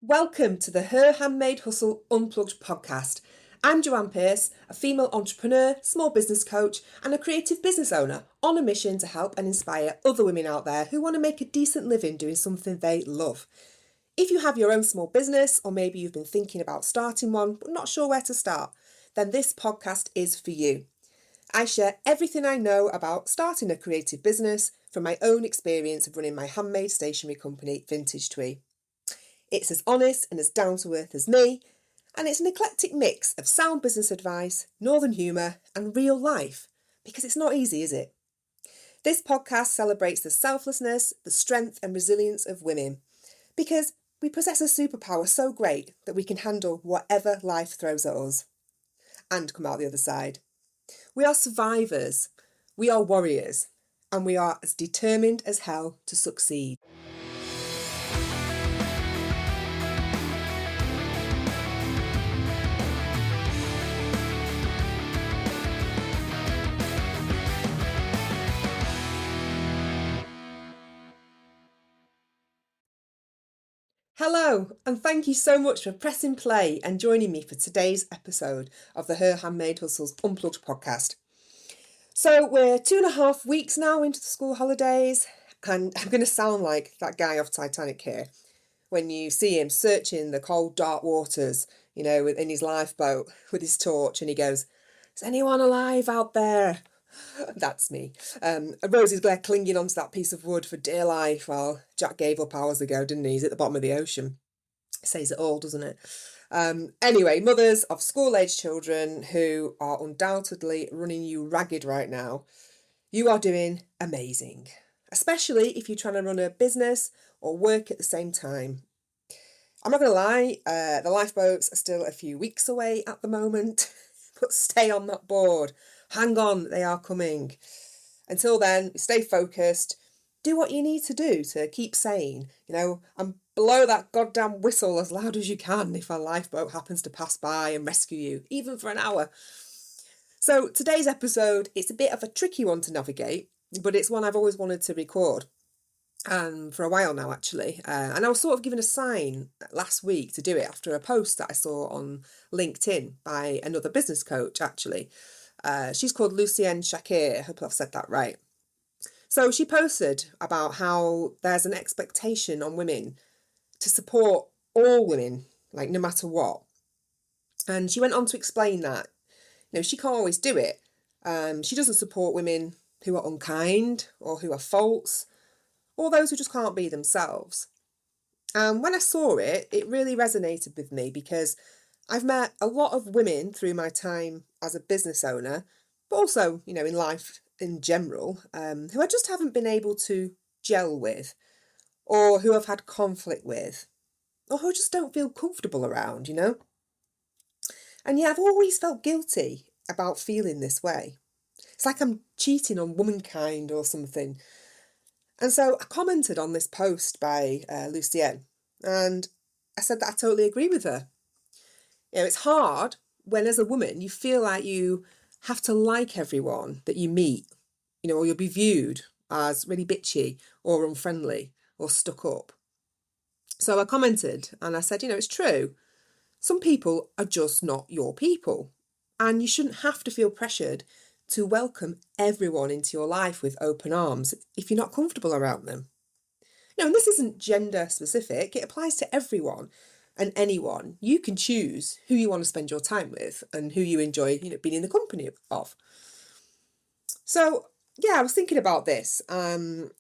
Welcome to the Her Handmade Hustle Unplugged podcast. I'm Joanne, a female entrepreneur, small business coach, and a creative business owner on a mission to help and inspire other women out there who want to make a decent living doing something they love. If you have your own small business, or maybe you've been thinking about starting one but not sure where to start, then this podcast is for you. I share everything I know about starting a creative business from my own experience of running my handmade stationery company, Vintage Twee. It's as honest and as down to earth as me, and it's an eclectic mix of sound business advice, northern humour, and real life, because it's not easy, is it? This podcast celebrates the selflessness, the strength, and resilience of women, because we possess a superpower so great that we can handle whatever life throws at us and come out the other side. We are survivors, we are warriors, and we are as determined as hell to succeed. Hello, and thank you so much for pressing play and joining me for today's episode of the Her Handmade Hustles Unplugged podcast. So we're 2.5 weeks now into the school holidays, and I'm going to sound like that guy off Titanic here when you see him searching the cold, dark waters, in his lifeboat with his torch, and he goes, "Is anyone alive out there?" That's me. Rosie's Blair clinging onto that piece of wood for dear life while Jack gave up hours ago, didn't he? He's at the bottom of the ocean. It says it all, doesn't it? Anyway, mothers of school-aged children who are undoubtedly running you ragged right now, you are doing amazing. Especially if you're trying to run a business or work at the same time. I'm not going to lie, the lifeboats are still a few weeks away at the moment, but stay on that board. Hang on, they are coming. Until then, stay focused. Do what you need to do to keep sane, and blow that goddamn whistle as loud as you can if a lifeboat happens to pass by and rescue you, even for an hour. So today's episode, it's a bit of a tricky one to navigate, but it's one I've always wanted to record. For a while now, actually. And I was sort of given a sign last week to do it after a post that I saw on LinkedIn by another business coach, actually. She's called Lucienne Shakir. I hope I've said that right. So she posted about how there's an expectation on women to support all women, like no matter what. And she went on to explain that, she can't always do it. She doesn't support women who are unkind or who are false, or those who just can't be themselves. And when I saw it, it really resonated with me because I've met a lot of women through my time as a business owner, but also, in life in general, who I just haven't been able to gel with, or who I've had conflict with, or who I just don't feel comfortable around, And yeah, I've always felt guilty about feeling this way. It's like I'm cheating on womankind or something. And so I commented on this post by Lucienne, and I said that I totally agree with her. It's hard when as a woman you feel like you have to like everyone that you meet, or you'll be viewed as really bitchy or unfriendly or stuck up. So I commented and I said, it's true. Some people are just not your people, and you shouldn't have to feel pressured to welcome everyone into your life with open arms if you're not comfortable around them. And this isn't gender specific, it applies to everyone and anyone. You can choose who you want to spend your time with and who you enjoy, being in the company of. So, yeah, I was thinking about this, and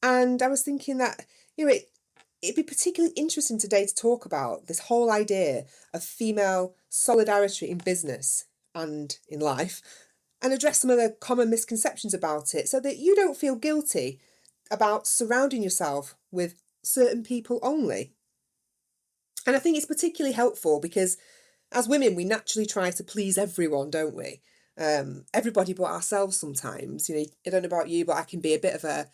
I was thinking that, it'd be particularly interesting today to talk about this whole idea of female solidarity in business and in life, and address some of the common misconceptions about it so that you don't feel guilty about surrounding yourself with certain people only. And I think it's particularly helpful because as women, we naturally try to please everyone, don't we? Everybody but ourselves sometimes. I don't know about you, but I can be a bit of a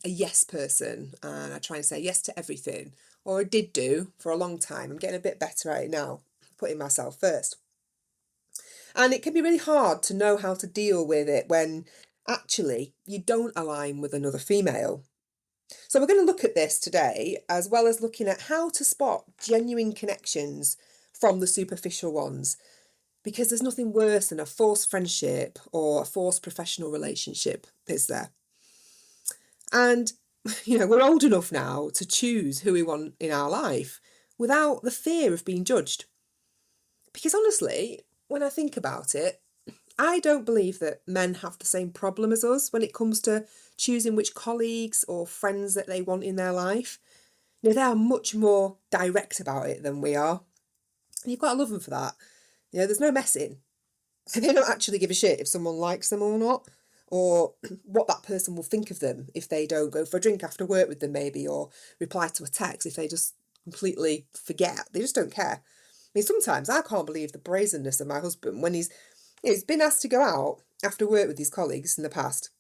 yes person, and I try and say yes to everything, or I did do for a long time. I'm getting a bit better at it now, putting myself first. And it can be really hard to know how to deal with it when actually you don't align with another female. So we're going to look at this today, as well as looking at how to spot genuine connections from the superficial ones, because there's nothing worse than a forced friendship or a forced professional relationship, is there? And, we're old enough now to choose who we want in our life without the fear of being judged. Because honestly, when I think about it, I don't believe that men have the same problem as us when it comes to choosing which colleagues or friends that they want in their life. They are much more direct about it than we are. And you've got to love them for that. There's no messing. They don't actually give a shit if someone likes them or not, or what that person will think of them if they don't go for a drink after work with them maybe, or reply to a text if they just completely forget. They just don't care. I mean, sometimes I can't believe the brazenness of my husband when he's been asked to go out after work with his colleagues in the past.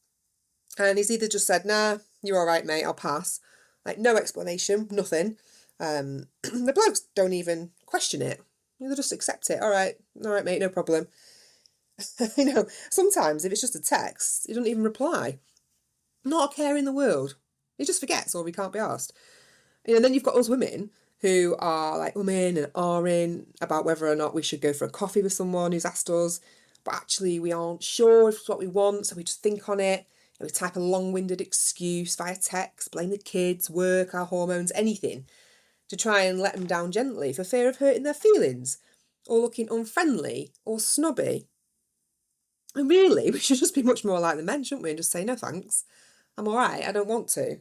And he's either just said, nah, you're all right, mate, I'll pass. Like, no explanation, nothing. The blokes don't even question it. They just accept it. All right, mate, no problem. Sometimes if it's just a text, he doesn't even reply. Not a care in the world. He just forgets or he can't be asked. And then you've got us women who are like umming and ahhing about whether or not we should go for a coffee with someone who's asked us, but actually we aren't sure if it's what we want, so we just think on it, and we type a long-winded excuse via text, blame the kids, work, our hormones, anything, to try and let them down gently for fear of hurting their feelings, or looking unfriendly or snobby. And really, we should just be much more like the men, shouldn't we, and just say, no thanks, I'm all right, I don't want to.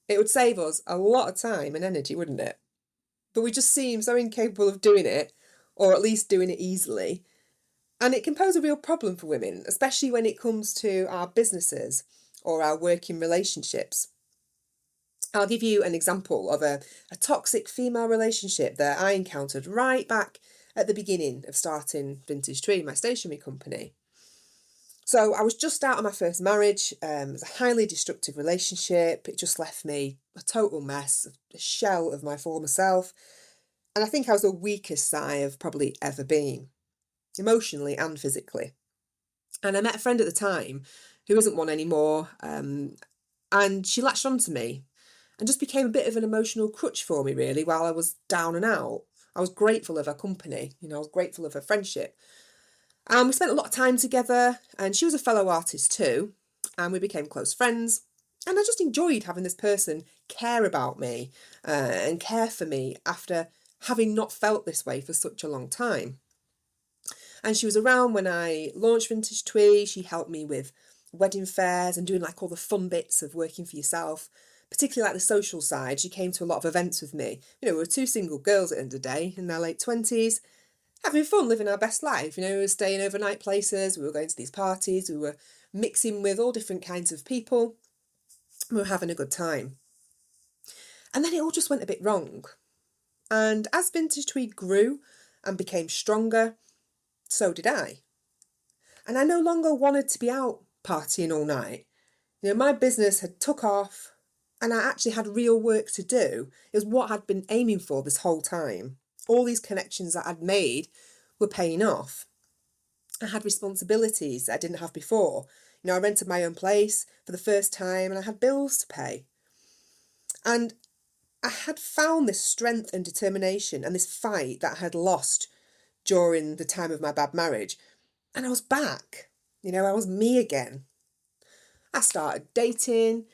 It would save us a lot of time and energy, wouldn't it? But we just seem so incapable of doing it, or at least doing it easily. And it can pose a real problem for women, especially when it comes to our businesses or our working relationships. I'll give you an example of a toxic female relationship that I encountered right back at the beginning of starting Vintage Tree, my stationery company. So I was just out of my first marriage. It was a highly destructive relationship. It just left me a total mess, a shell of my former self. And I think I was the weakest I have probably ever been, emotionally and physically. And I met a friend at the time who isn't one anymore, and she latched onto me and just became a bit of an emotional crutch for me, really, while I was down and out. I was grateful of her company, I was grateful of her friendship. And we spent a lot of time together, and she was a fellow artist too, and we became close friends. And I just enjoyed having this person care about me and care for me after having not felt this way for such a long time. And she was around when I launched Vintage Twee. She helped me with wedding fairs and doing like all the fun bits of working for yourself, particularly like the social side. She came to a lot of events with me. We were two single girls at the end of the day in their late 20s, having fun, living our best life. We were staying overnight places, we were going to these parties, we were mixing with all different kinds of people, we were having a good time. And then it all just went a bit wrong. And as Vintage Tweed grew and became stronger, so did I. And I no longer wanted to be out partying all night. My business had took off and I actually had real work to do. It was what I'd been aiming for this whole time. All these connections that I'd made were paying off. I had responsibilities that I didn't have before. I rented my own place for the first time and I had bills to pay. And I had found this strength and determination and this fight that I had lost during the time of my bad marriage. And I was back. I was me again. I started dating.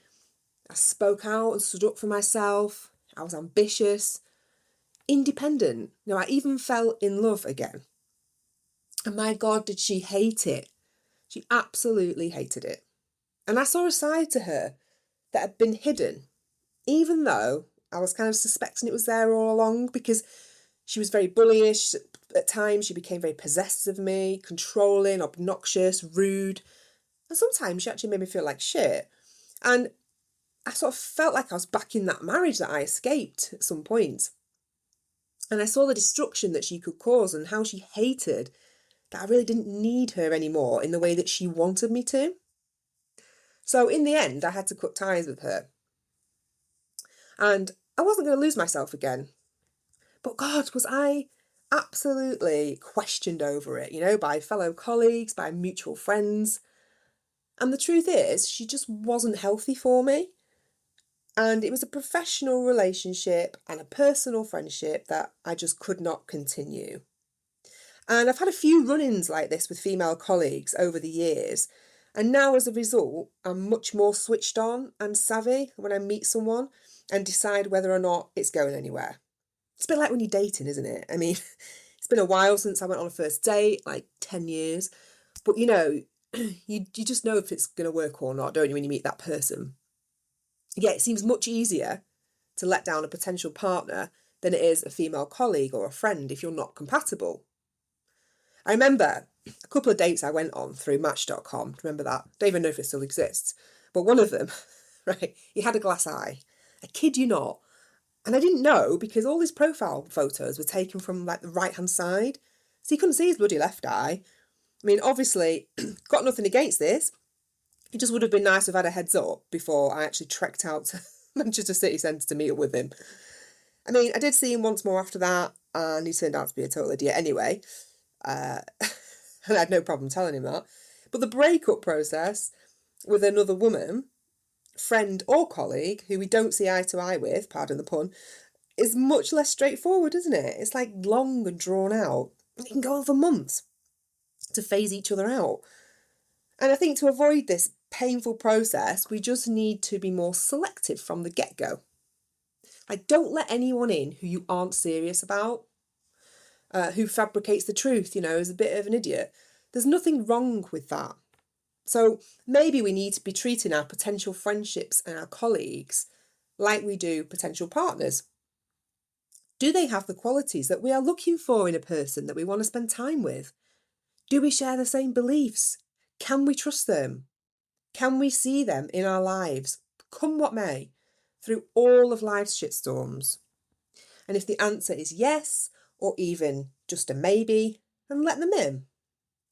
I spoke out and stood up for myself. I was ambitious, independent. I even fell in love again. And my God, did she hate it. She absolutely hated it. And I saw a side to her that had been hidden, even though I was kind of suspecting it was there all along, because she was very bullyish. At times, she became very possessive of me, controlling, obnoxious, rude. And sometimes she actually made me feel like shit. And I sort of felt like I was back in that marriage that I escaped at some point. And I saw the destruction that she could cause and how she hated that I really didn't need her anymore in the way that she wanted me to. So in the end, I had to cut ties with her. And I wasn't going to lose myself again. But God, was I absolutely questioned over it, by fellow colleagues, by mutual friends. And the truth is, she just wasn't healthy for me. And it was a professional relationship and a personal friendship that I just could not continue. And I've had a few run-ins like this with female colleagues over the years. And now as a result, I'm much more switched on and savvy when I meet someone and decide whether or not it's going anywhere. It's a bit like when you're dating, isn't it? I mean, it's been a while since I went on a first date, like 10 years. But you just know if it's going to work or not, don't you, when you meet that person? Yeah, it seems much easier to let down a potential partner than it is a female colleague or a friend if you're not compatible. I remember a couple of dates I went on through Match.com. Remember that? Don't even know if it still exists. But one of them, right, he had a glass eye. I kid you not. And I didn't know because all his profile photos were taken from like the right-hand side. So you couldn't see his bloody left eye. I mean, obviously, got nothing against this. It just would have been nice to have had a heads up before I actually trekked out to Manchester City Centre to meet up with him. I mean, I did see him once more after that, and he turned out to be a total idiot anyway. And I had no problem telling him that. But the breakup process with another woman, friend or colleague, who we don't see eye to eye with, pardon the pun, is much less straightforward, isn't it? It's like long and drawn out. It can go on for months to phase each other out. And I think to avoid this painful process, we just need to be more selective from the get-go. Like, don't let anyone in who you aren't serious about, who fabricates the truth, is a bit of an idiot. There's nothing wrong with that. So maybe we need to be treating our potential friendships and our colleagues like we do potential partners. Do they have the qualities that we are looking for in a person that we want to spend time with? Do we share the same beliefs? Can we trust them? Can we see them in our lives, come what may, through all of life's shitstorms? And if the answer is yes, or even just a maybe, then let them in.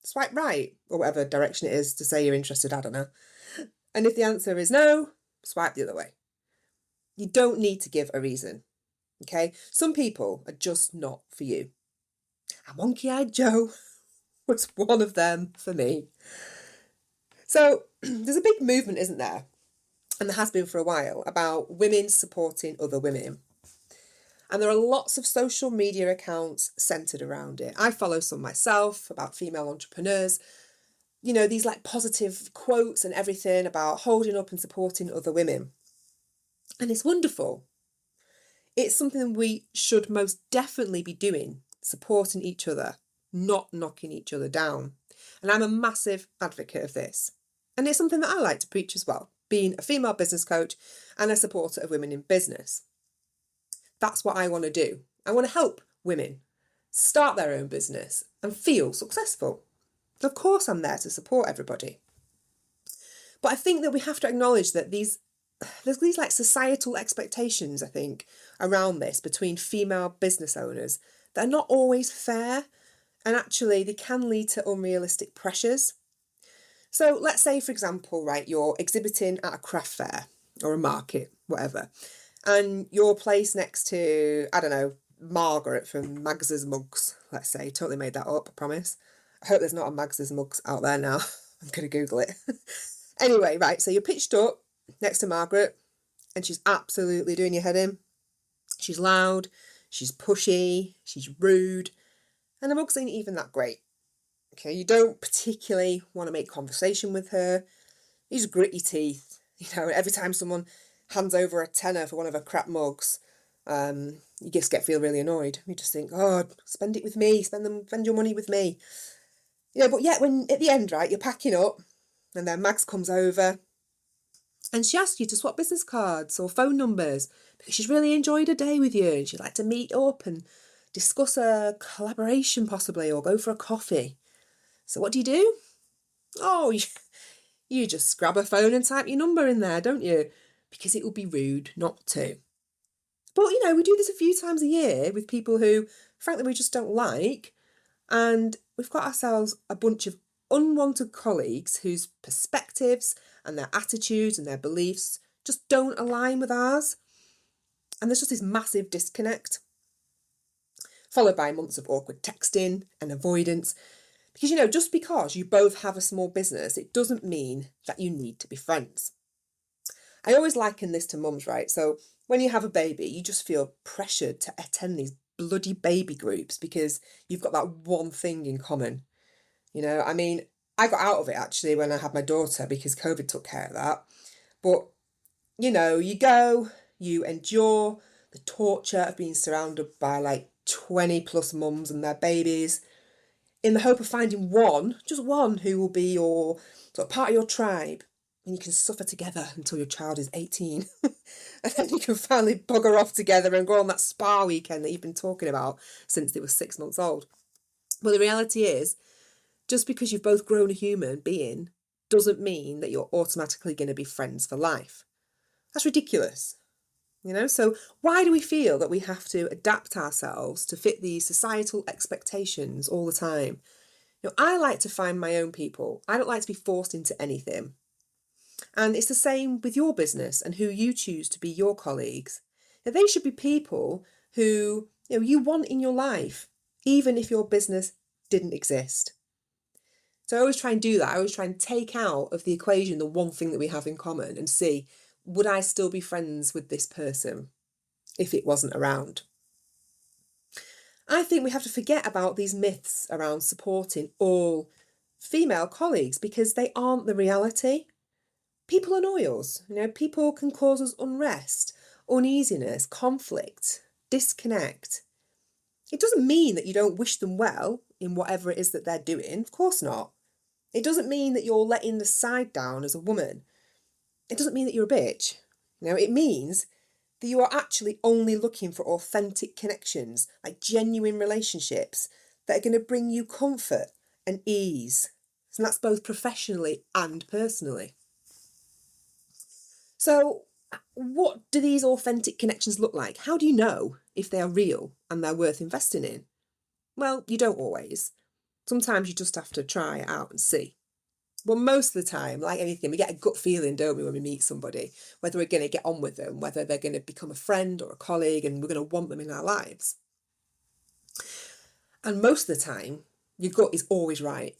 Swipe right, or whatever direction it is to say you're interested, I don't know. And if the answer is no, swipe the other way. You don't need to give a reason, okay? Some people are just not for you. And Wonky-Eyed Joe was one of them for me. So there's a big movement, isn't there? And there has been for a while, about women supporting other women. And there are lots of social media accounts centred around it. I follow some myself about female entrepreneurs. These like positive quotes and everything about holding up and supporting other women. And it's wonderful. It's something we should most definitely be doing, supporting each other, not knocking each other down. And I'm a massive advocate of this. And it's something that I like to preach as well, being a female business coach and a supporter of women in business. That's what I want to do. I want to help women start their own business and feel successful. Of course, I'm there to support everybody. But I think that we have to acknowledge that there's these like societal expectations, I think, around this between female business owners that are not always fair. And actually, they can lead to unrealistic pressures. So let's say, for example, right, you're exhibiting at a craft fair or a market, whatever, and you're placed next to, I don't know, Margaret from Mags's Mugs, let's say. Totally made that up, I promise. I hope there's not a Mags's Mugs out there now. I'm going to Google it. Anyway, right, so you're pitched up next to Margaret and she's absolutely doing your head in. She's loud, she's pushy, she's rude, and the mugs ain't even that great. Okay, you don't particularly want to make conversation with her. You just grit your teeth. Every time someone hands over a tenner for one of her crap mugs, you just feel really annoyed. You just think, oh, spend it with me, spend your money with me. But yet when at the end, right, you're packing up and then Mags comes over and she asks you to swap business cards or phone numbers because she's really enjoyed her day with you and she'd like to meet up and discuss a collaboration possibly or go for a coffee. So what do? Oh, you just grab a phone and type your number in there, don't you? Because it would be rude not to. But, we do this a few times a year with people who, frankly, we just don't like. And we've got ourselves a bunch of unwanted colleagues whose perspectives and their attitudes and their beliefs just don't align with ours. And there's just this massive disconnect, followed by months of awkward texting and avoidance. Because, just because you both have a small business, it doesn't mean that you need to be friends. I always liken this to mums, right? So when you have a baby, you just feel pressured to attend these bloody baby groups because you've got that one thing in common. I mean, I got out of it actually when I had my daughter because COVID took care of that. But, you go, you endure the torture of being surrounded by like 20 plus mums and their babies in the hope of finding one, just one, who will be your sort of part of your tribe. And you can suffer together until your child is 18. And then you can finally bugger off together and go on that spa weekend that you've been talking about since they were 6 months old. Well, the reality is, just because you've both grown a human being doesn't mean that you're automatically going to be friends for life. That's ridiculous. So why do we feel that we have to adapt ourselves to fit these societal expectations all the time? I like to find my own people. I don't like to be forced into anything. And it's the same with your business and who you choose to be your colleagues. They should be people who you want in your life, even if your business didn't exist. So I always try and do that. I always try and take out of the equation the one thing that we have in common and see, would I still be friends with this person if it wasn't around? I think we have to forget about these myths around supporting all female colleagues because they aren't the reality. People annoy us. People can cause us unrest, uneasiness, conflict, disconnect. It doesn't mean that you don't wish them well in whatever it is that they're doing. Of course not. It doesn't mean that you're letting the side down as a woman. It doesn't mean that you're a bitch. It means that you are actually only looking for authentic connections, like genuine relationships that are going to bring you comfort and ease. And that's both professionally and personally. So what do these authentic connections look like? How do you know if they are real and they're worth investing in? Well, you don't always. Sometimes you just have to try it out and see. But most of the time, like anything, we get a gut feeling, don't we, when we meet somebody, whether we're going to get on with them, whether they're going to become a friend or a colleague, and we're going to want them in our lives. And most of the time, your gut is always right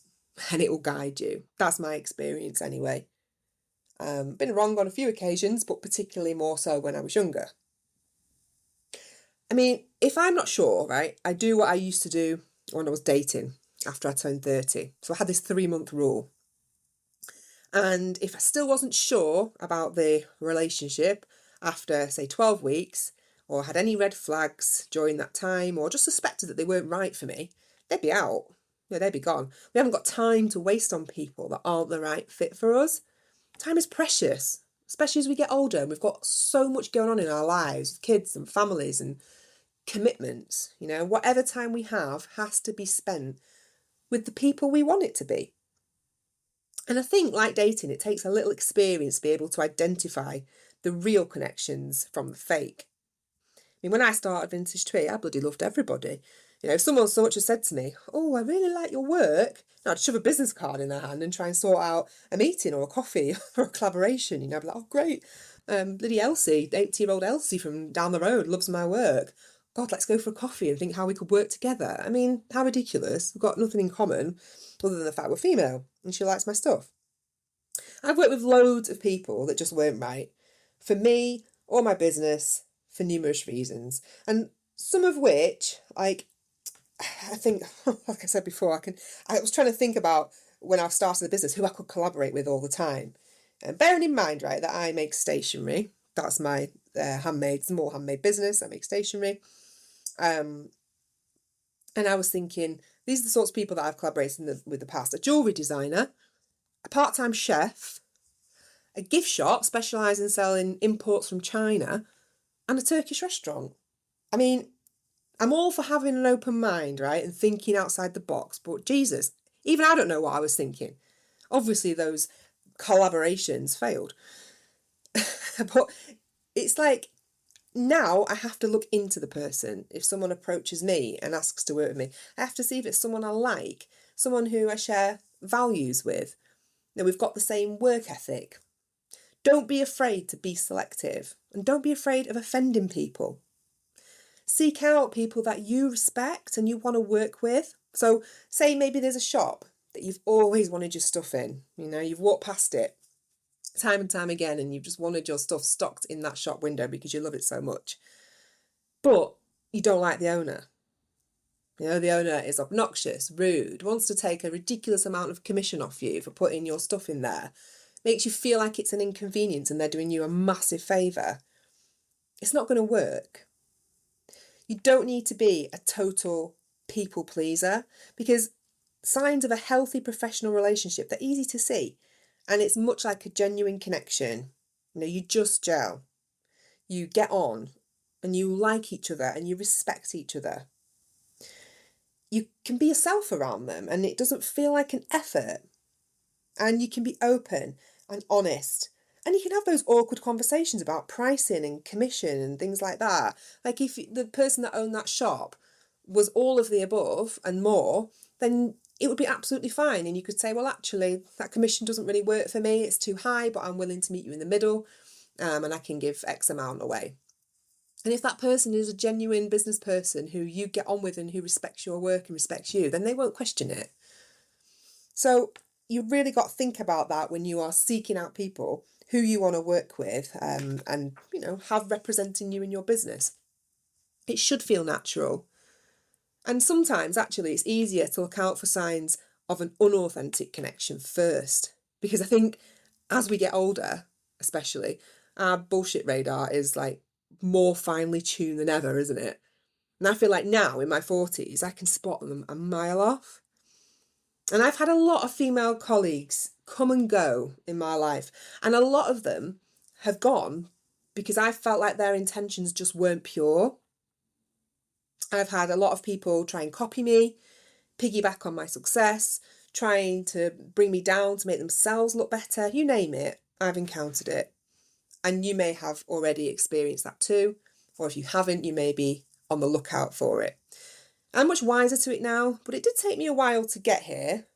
and it will guide you. That's my experience anyway. Been wrong on a few occasions, but particularly more so when I was younger. I mean, if I'm not sure, right, I do what I used to do when I was dating after I turned 30. So I had this 3-month rule. And if I still wasn't sure about the relationship after, say, 12 weeks, or had any red flags during that time, or just suspected that they weren't right for me, they'd be out. They'd be gone. We haven't got time to waste on people that aren't the right fit for us. Time is precious, especially as we get older and we've got so much going on in our lives, kids and families and commitments. Whatever time we have has to be spent with the people we want it to be. And I think, like dating, it takes a little experience to be able to identify the real connections from the fake. I mean, when I started Vintage Tree, I bloody loved everybody. If someone so much as said to me, "Oh, I really like your work," I'd shove a business card in their hand and try and sort out a meeting or a coffee or a collaboration. I'd be like, "Oh, great. Bloody Elsie, 80-year-old Elsie from down the road loves my work. God, let's go for a coffee and think how we could work together." I mean, how ridiculous. We've got nothing in common other than the fact we're female and she likes my stuff. I've worked with loads of people that just weren't right for me or my business for numerous reasons. And some of which, like, I think, like I said before, I was trying to think about when I started the business, who I could collaborate with all the time. And bearing in mind, right, that I make stationery. That's my small handmade business. I make stationery. And I was thinking, these are the sorts of people that I've collaborated with the past. A jewellery designer, a part-time chef, a gift shop specialising in selling imports from China, and a Turkish restaurant. I mean, I'm all for having an open mind, right, and thinking outside the box, but Jesus, even I don't know what I was thinking. Obviously, those collaborations failed. But it's like, now I have to look into the person. If someone approaches me and asks to work with me, I have to see if it's someone I like, someone who I share values with, that we've got the same work ethic. Don't be afraid to be selective, and don't be afraid of offending people. Seek out people that you respect and you want to work with. So say maybe there's a shop that you've always wanted your stuff in, you've walked past it time and time again, and you've just wanted your stuff stocked in that shop window because you love it so much. But you don't like the owner. The owner is obnoxious, rude, wants to take a ridiculous amount of commission off you for putting your stuff in there, makes you feel like it's an inconvenience and they're doing you a massive favour. It's not going to work. You don't need to be a total people pleaser, because signs of a healthy professional relationship, they're easy to see, and it's much like a genuine connection. You just gel, you get on, and you like each other and you respect each other. You can be yourself around them and it doesn't feel like an effort, and you can be open and honest, and you can have those awkward conversations about pricing and commission and things like that. Like if the person that owned that shop was all of the above and more, then it would be absolutely fine. And you could say, well, actually, that commission doesn't really work for me. It's too high, but I'm willing to meet you in the middle, and I can give X amount away. And if that person is a genuine business person who you get on with and who respects your work and respects you, then they won't question it. So you've really got to think about that when you are seeking out people who you want to work with, and have representing you in your business. It should feel natural. And sometimes actually it's easier to look out for signs of an unauthentic connection first, because I think as we get older, especially, our bullshit radar is like more finely tuned than ever, isn't it? And I feel like now in my 40s I can spot them a mile off. And I've had a lot of female colleagues come and go in my life, and a lot of them have gone because I felt like their intentions just weren't pure. I've had a lot of people try and copy me, piggyback on my success, trying to bring me down to make themselves look better. You name it, I've encountered it. And you may have already experienced that too, or if you haven't, you may be on the lookout for it. I'm much wiser to it now, but it did take me a while to get here.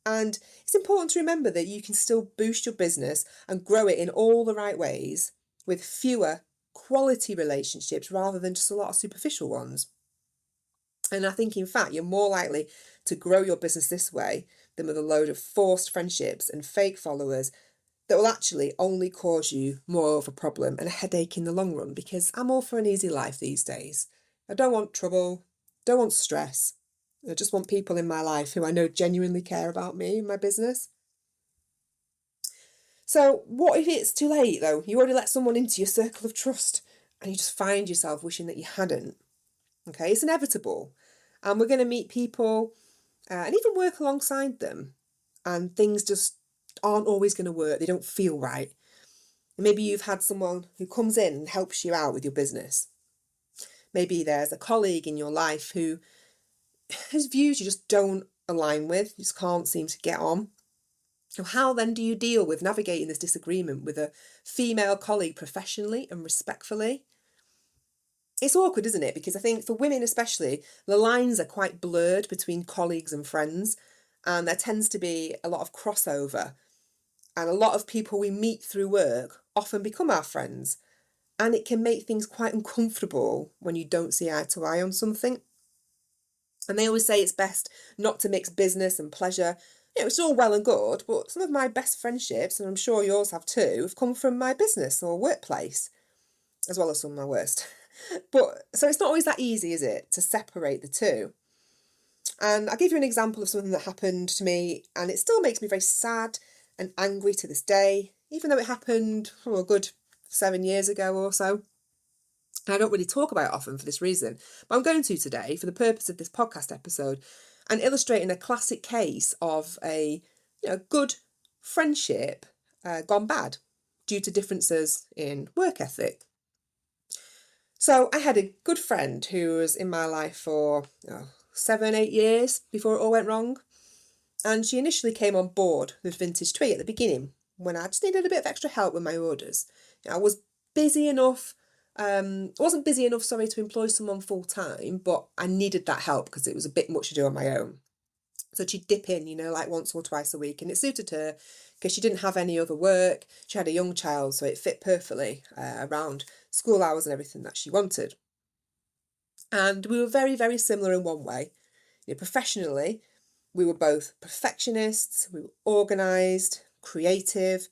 And it's important to remember that you can still boost your business and grow it in all the right ways with fewer quality relationships rather than just a lot of superficial ones. And I think, in fact, you're more likely to grow your business this way than with a load of forced friendships and fake followers that will actually only cause you more of a problem and a headache in the long run, because I'm all for an easy life these days. I don't want trouble, don't want stress. I just want people in my life who I know genuinely care about me and my business. So what if it's too late though? You already let someone into your circle of trust and you just find yourself wishing that you hadn't. Okay, it's inevitable. And we're going to meet people and even work alongside them. And things just aren't always going to work. They don't feel right. And maybe you've had someone who comes in and helps you out with your business. Maybe there's a colleague in your life who whose views you just don't align with. You just can't seem to get on. So how then do you deal with navigating this disagreement with a female colleague professionally and respectfully? It's awkward, isn't it? Because I think for women especially, the lines are quite blurred between colleagues and friends, and there tends to be a lot of crossover. And a lot of people we meet through work often become our friends, and it can make things quite uncomfortable when you don't see eye to eye on something. And they always say it's best not to mix business and pleasure. It's all well and good, but some of my best friendships, and I'm sure yours have too, have come from my business or workplace, as well as some of my worst. But so it's not always that easy, is it, to separate the two? And I'll give you an example of something that happened to me, and it still makes me very sad and angry to this day, even though it happened a good 7 years ago or so. And I don't really talk about it often for this reason, but I'm going to today for the purpose of this podcast episode and illustrating a classic case of a good friendship gone bad due to differences in work ethic. So I had a good friend who was in my life for 7-8 years before it all went wrong. And she initially came on board with Vintage Twee at the beginning when I just needed a bit of extra help with my orders. I was busy enough, wasn't busy enough, to employ someone full time, but I needed that help because it was a bit much to do on my own. So she'd dip in, like once or twice a week, and it suited her because she didn't have any other work. She had a young child, so it fit perfectly around school hours and everything that she wanted. And we were very, very similar in one way. Professionally, we were both perfectionists, we were organised, creative,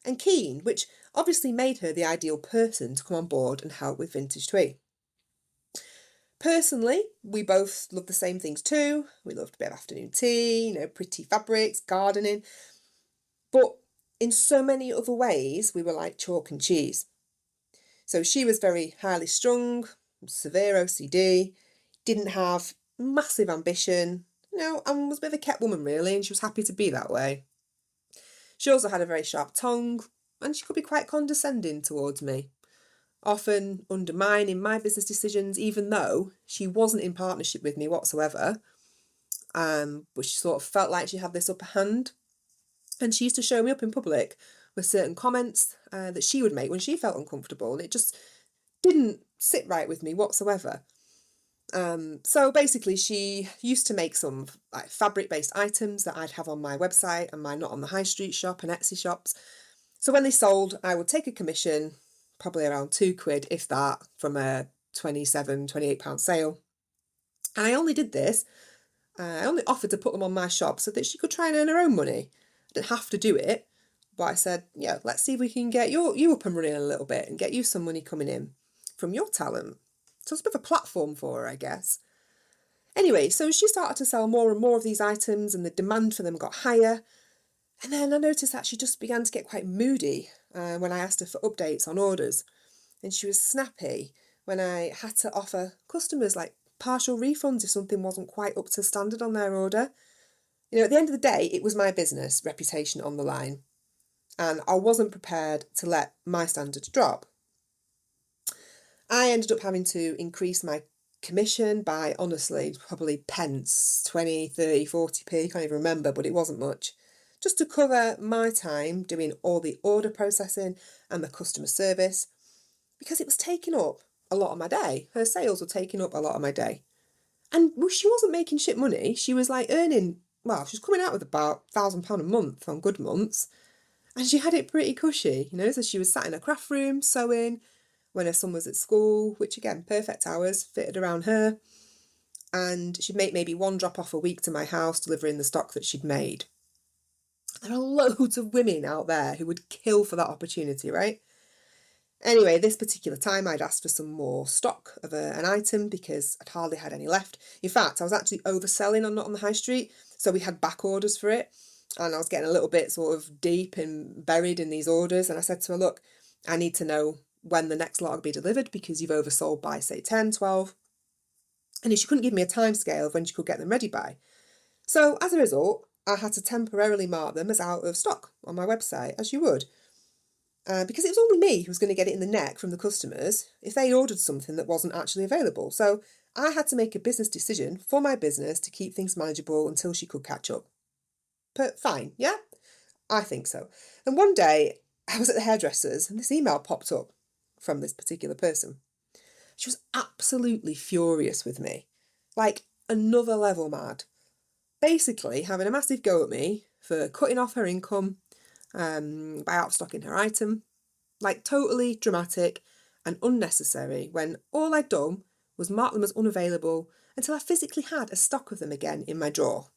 and keen, which obviously made her the ideal person to come on board and help with Vintage Twee. Personally, we both loved the same things too. We loved a bit of afternoon tea, pretty fabrics, gardening. But in so many other ways, we were like chalk and cheese. So she was very highly strung, severe OCD, didn't have massive ambition, and was a bit of a kept woman really, and she was happy to be that way. She also had a very sharp tongue, and she could be quite condescending towards me, often undermining my business decisions, even though she wasn't in partnership with me whatsoever. But she sort of felt like she had this upper hand, and she used to show me up in public with certain comments that she would make when she felt uncomfortable, and it just didn't sit right with me whatsoever. So basically, she used to make some like fabric-based items that I'd have on my website and my Not on the High Street shop and Etsy shops. So when they sold, I would take a commission, probably around £2, if that, from a £27-28 sale. And I only did this, I only offered to put them on my shop so that she could try and earn her own money. I didn't have to do it, but I said, yeah, let's see if we can get you up and running a little bit and get you some money coming in from your talent. So it's a bit of a platform for her, I guess. Anyway, so she started to sell more and more of these items and the demand for them got higher. And then I noticed that she just began to get quite moody when I asked her for updates on orders. And she was snappy when I had to offer customers like partial refunds if something wasn't quite up to standard on their order. At the end of the day, it was my business reputation on the line. And I wasn't prepared to let my standards drop. I ended up having to increase my commission by, honestly, probably pence, 20, 30, 40p, can't even remember, but it wasn't much, just to cover my time doing all the order processing and the customer service, because it was taking up a lot of my day. Her sales were taking up a lot of my day. And she wasn't making shit money. She was like earning, she was coming out with about £1,000 a month on good months. And she had it pretty cushy, so she was sat in a craft room sewing when her son was at school, which again, perfect hours, fitted around her. And she'd make maybe one drop off a week to my house, delivering the stock that she'd made. There are loads of women out there who would kill for that opportunity, right? Anyway, this particular time I'd asked for some more stock of an item because I'd hardly had any left. In fact, I was actually overselling on Not on the High Street, so we had back orders for it. And I was getting a little bit sort of deep and buried in these orders. And I said to her, look, I need to know when the next lot will be delivered because you've oversold by, say, 10, 12. And she couldn't give me a time scale of when she could get them ready by. So as a result, I had to temporarily mark them as out of stock on my website, as you would. Because it was only me who was going to get it in the neck from the customers if they ordered something that wasn't actually available. So I had to make a business decision for my business to keep things manageable until she could catch up. But fine, yeah? I think so. And one day, I was at the hairdresser's and this email popped up from this particular person. She was absolutely furious with me. Like, another level mad. Basically, having a massive go at me for cutting off her income by outstocking her item. Like, totally dramatic and unnecessary when all I'd done was mark them as unavailable until I physically had a stock of them again in my drawer.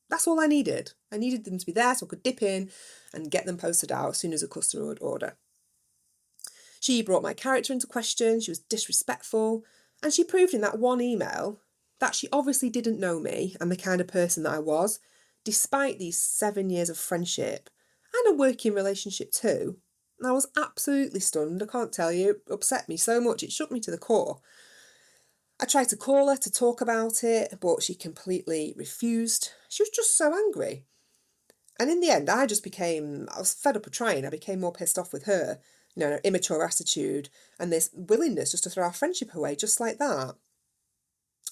That's all I needed. I needed them to be there so I could dip in and get them posted out as soon as a customer would order. She brought my character into question, she was disrespectful, and she proved in that one email that she obviously didn't know me and the kind of person that I was, despite these 7 years of friendship and a working relationship too. And I was absolutely stunned, I can't tell you, it upset me so much, it shook me to the core. I tried to call her to talk about it, but she completely refused. She was just so angry. And in the end, I was fed up of trying. I became more pissed off with her, her immature attitude and this willingness just to throw our friendship away just like that.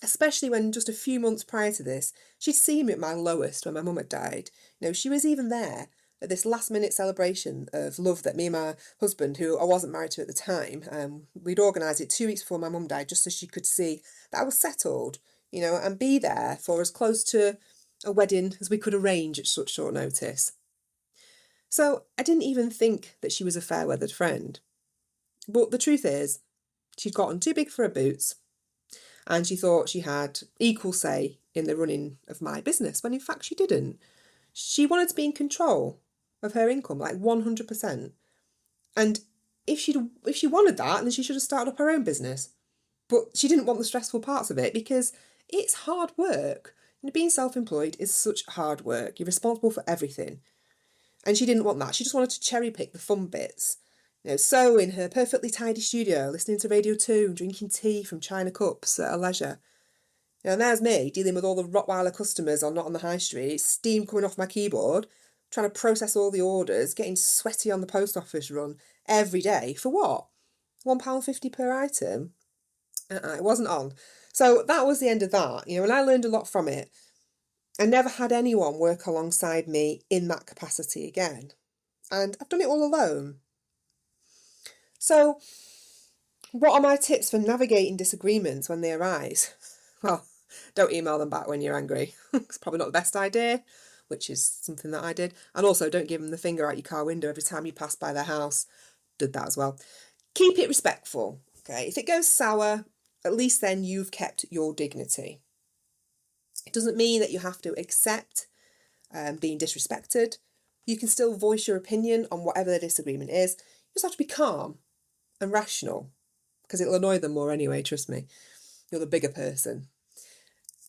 Especially when just a few months prior to this, she'd seen me at my lowest when my mum had died. She was even there at this last minute celebration of love that me and my husband, who I wasn't married to at the time, we'd organised it 2 weeks before my mum died just so she could see that I was settled, and be there for as close to a wedding as we could arrange at such short notice. So I didn't even think that she was a fair-weathered friend. But the truth is, she'd gotten too big for her boots and she thought she had equal say in the running of my business when in fact she didn't. She wanted to be in control of her income, like 100%. And if she wanted that, then she should have started up her own business. But she didn't want the stressful parts of it because it's hard work. Being self-employed is such hard work. You're responsible for everything. And she didn't want that. She just wanted to cherry pick the fun bits. Sew in her perfectly tidy studio, listening to Radio 2, drinking tea from china cups at her leisure. And there's me, dealing with all the Rottweiler customers on Not on the High Street, steam coming off my keyboard, trying to process all the orders, getting sweaty on the post office run every day. For what? £1.50 per item? It wasn't on. So that was the end of that, and I learned a lot from it. I never had anyone work alongside me in that capacity again. And I've done it all alone. So, what are my tips for navigating disagreements when they arise? Well, don't email them back when you're angry. It's probably not the best idea, which is something that I did. And also, don't give them the finger out your car window every time you pass by their house. Did that as well. Keep it respectful. Okay, if it goes sour, at least then you've kept your dignity. It doesn't mean that you have to accept being disrespected. You can still voice your opinion on whatever the disagreement is. You just have to be calm and rational, because it'll annoy them more anyway, trust me. You're the bigger person.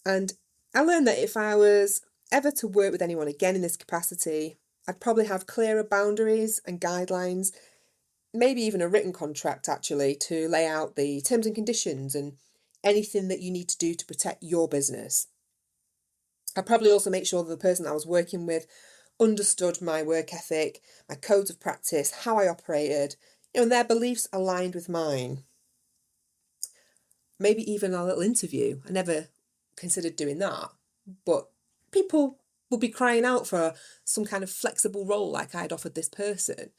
And I learned that if I was ever to work with anyone again in this capacity, I'd probably have clearer boundaries and guidelines, maybe even a written contract actually, to lay out the terms and conditions and anything that you need to do to protect your business. I'd probably also make sure that the person I was working with understood my work ethic, my codes of practice, how I operated, and their beliefs aligned with mine. Maybe even a little interview. I never considered doing that, but people would be crying out for some kind of flexible role like I'd offered this person.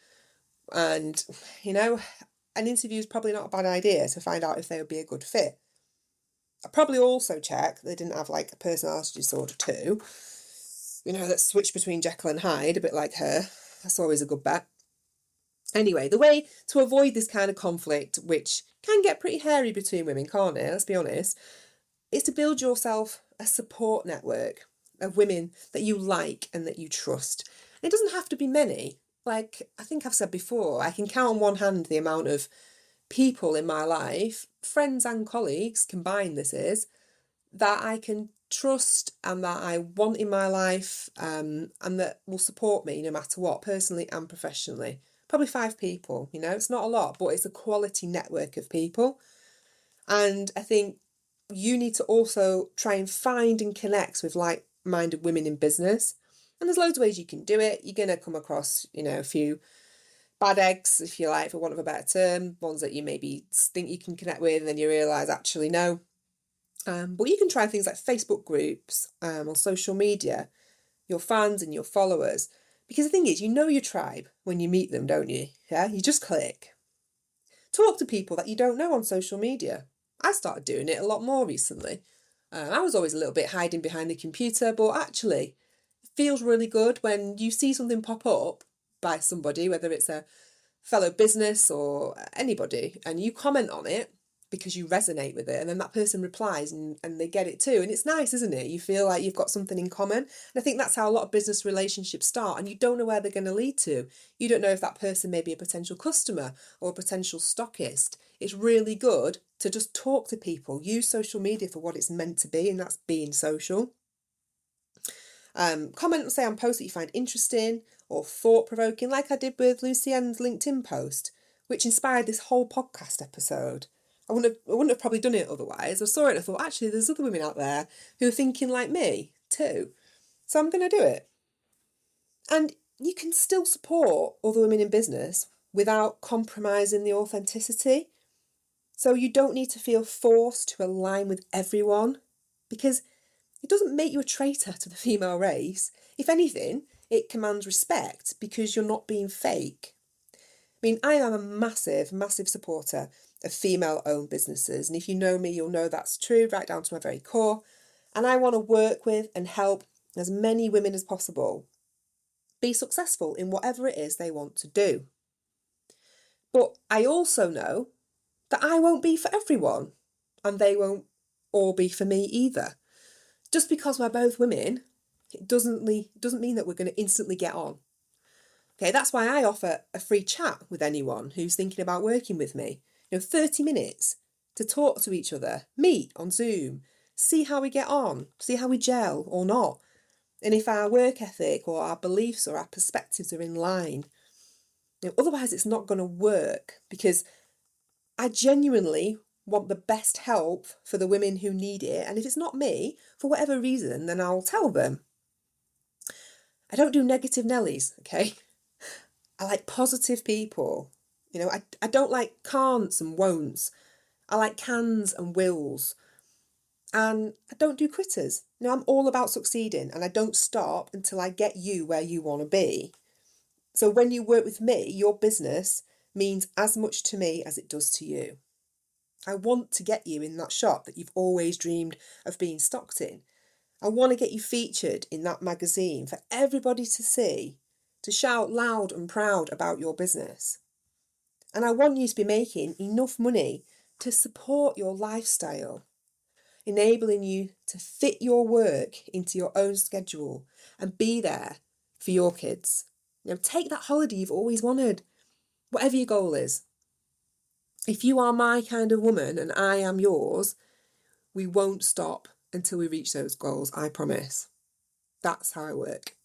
And, an interview is probably not a bad idea to find out if they would be a good fit. I'd probably also check they didn't have like a personality disorder too. That switch between Jekyll and Hyde, a bit like her. That's always a good bet. Anyway, the way to avoid this kind of conflict, which can get pretty hairy between women, can't it? Let's be honest, is to build yourself a support network of women that you like and that you trust. It doesn't have to be many. Like I think I've said before, I can count on one hand the amount of people in my life, friends and colleagues combined this is, that I can trust and that I want in my life, and that will support me no matter what, personally and professionally. Probably 5 people, it's not a lot, but it's a quality network of people. And I think you need to also try and find and connect with like-minded women in business. And there's loads of ways you can do it. You're going to come across, a few bad eggs, if you like, for want of a better term, ones that you maybe think you can connect with and then you realise actually no. But you can try things like Facebook groups on social media, your fans and your followers. Because the thing is, you know your tribe when you meet them, don't you? Yeah, you just click. Talk to people that you don't know on social media. I started doing it a lot more recently. I was always a little bit hiding behind the computer, but actually, it feels really good when you see something pop up by somebody, whether it's a fellow business or anybody, and you comment on it because you resonate with it, and then that person replies and they get it too. And it's nice, isn't it? You feel like you've got something in common. And I think that's how a lot of business relationships start, and you don't know where they're going to lead to. You don't know if that person may be a potential customer or a potential stockist. It's really good to just talk to people, use social media for what it's meant to be, and that's being social. Comment, say, on posts that you find interesting or thought-provoking, like I did with Lucienne's LinkedIn post, which inspired this whole podcast episode. I wouldn't have probably done it otherwise. I saw it and I thought, actually, there's other women out there who are thinking like me too. So I'm going to do it. And you can still support other women in business without compromising the authenticity. So you don't need to feel forced to align with everyone, because it doesn't make you a traitor to the female race. If anything, it commands respect because you're not being fake. I mean, I am a massive, massive supporter of female-owned businesses. And if you know me, you'll know that's true, right down to my very core. And I want to work with and help as many women as possible be successful in whatever it is they want to do. But I also know that I won't be for everyone, and they won't all be for me either. Just because we're both women, it doesn't mean that we're going to instantly get on. Okay, that's why I offer a free chat with anyone who's thinking about working with me. 30 minutes to talk to each other, meet on Zoom, see how we get on, see how we gel or not, and if our work ethic or our beliefs or our perspectives are in line. Otherwise, it's not going to work, because I genuinely want the best help for the women who need it. And if it's not me, for whatever reason, then I'll tell them. I don't do negative Nellies, okay? I like positive people. I don't like can'ts and won'ts. I like cans and wills. And I don't do quitters. I'm all about succeeding, and I don't stop until I get you where you want to be. So when you work with me, your business means as much to me as it does to you. I want to get you in that shop that you've always dreamed of being stocked in. I want to get you featured in that magazine for everybody to see, to shout loud and proud about your business. And I want you to be making enough money to support your lifestyle, enabling you to fit your work into your own schedule and be there for your kids. Take that holiday you've always wanted, whatever your goal is. If you are my kind of woman and I am yours, we won't stop until we reach those goals, I promise. That's how I work.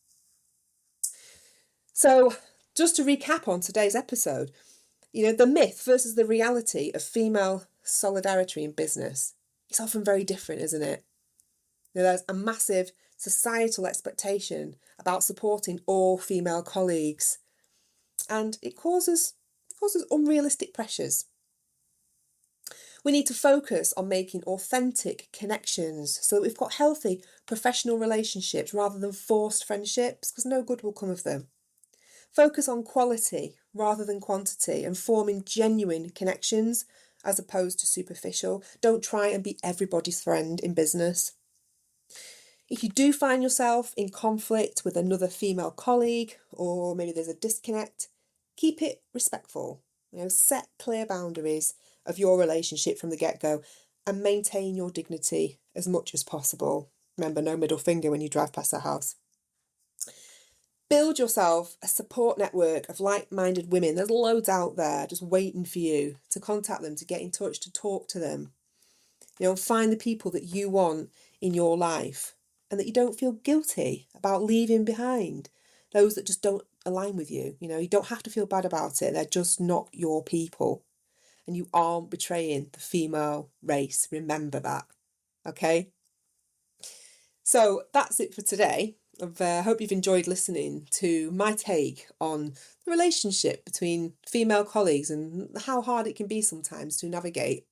So, just to recap on today's episode, the myth versus the reality of female solidarity in business. It's often very different, isn't it? There's a massive societal expectation about supporting all female colleagues, and it causes unrealistic pressures. We need to focus on making authentic connections so that we've got healthy professional relationships rather than forced friendships, because no good will come of them. Focus on quality rather than quantity and forming genuine connections as opposed to superficial. Don't try and be everybody's friend in business. If you do find yourself in conflict with another female colleague, or maybe there's a disconnect, keep it respectful. Set clear boundaries of your relationship from the get-go and maintain your dignity as much as possible. Remember, no middle finger when you drive past the house. Build yourself a support network of like-minded women. There's loads out there just waiting for you to contact them, to get in touch, to talk to them. Find the people that you want in your life and that you don't feel guilty about leaving behind. Those that just don't align with you. You don't have to feel bad about it. They're just not your people. And you aren't betraying the female race. Remember that. Okay? So that's it for today. I hope you've enjoyed listening to my take on the relationship between female colleagues and how hard it can be sometimes to navigate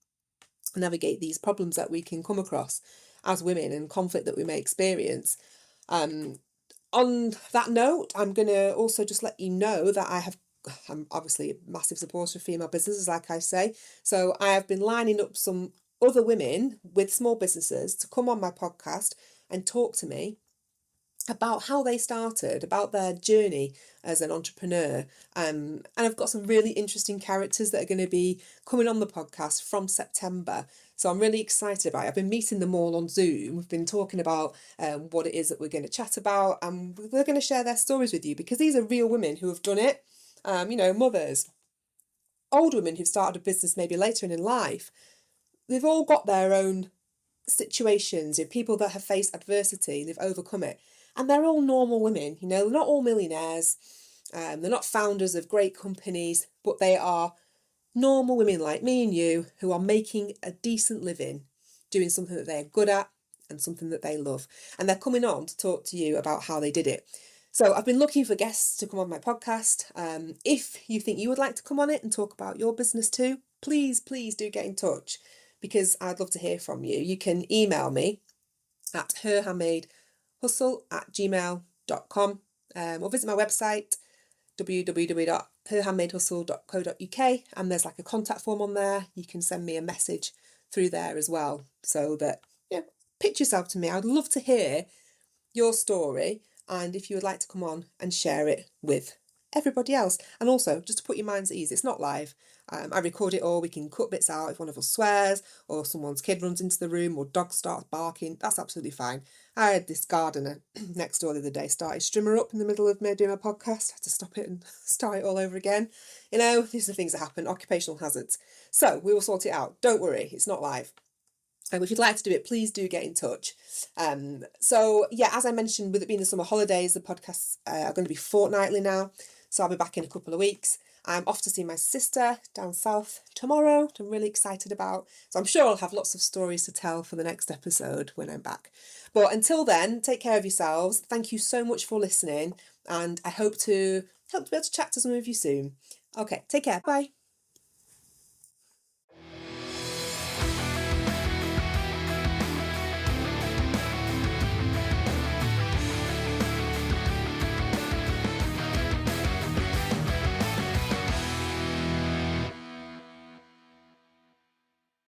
these problems that we can come across as women and conflict that we may experience. On that note, I'm going to also just let you know that I'm obviously a massive supporter of female businesses, like I say. So I have been lining up some other women with small businesses to come on my podcast and talk to me about how they started, about their journey as an entrepreneur. And I've got some really interesting characters that are going to be coming on the podcast from September. So I'm really excited about it. I've been meeting them all on Zoom. We've been talking about what it is that we're going to chat about, and they're going to share their stories with you, because these are real women who have done it. Mothers, old women who've started a business maybe later in life. They've all got their own situations, people that have faced adversity, they've overcome it. And they're all normal women, they're not all millionaires, they're not founders of great companies, but they are normal women like me and you who are making a decent living, doing something that they're good at and something that they love. And they're coming on to talk to you about how they did it. So I've been looking for guests to come on my podcast. If you think you would like to come on it and talk about your business too, please do get in touch, because I'd love to hear from you. You can email me at herhandmadehustle@gmail.com or visit my website www.herhandmadehustle.co.uk, and there's like a contact form on there. You can send me a message through there as well, so that pitch yourself to me. I'd love to hear your story, and if you would like to come on and share it with everybody else. And also, just to put your minds at ease, it's not live. I record it all. We can cut bits out if one of us swears or someone's kid runs into the room or dog starts barking. That's absolutely fine. I had this gardener next door the other day started strimmer up in the middle of me doing my podcast. I had to stop it and start it all over again. You know, these are things that happen, occupational hazards. So we will sort it out. Don't worry, it's not live. And if you'd like to do it, please do get in touch. So yeah, as I mentioned, with it being the summer holidays, the podcasts are going to be fortnightly now. So I'll be back in a couple of weeks. I'm off to see my sister down south tomorrow, which I'm really excited about. So I'm sure I'll have lots of stories to tell for the next episode when I'm back. But until then, take care of yourselves. Thank you so much for listening. And I hope to be able to chat to some of you soon. Okay, take care. Bye.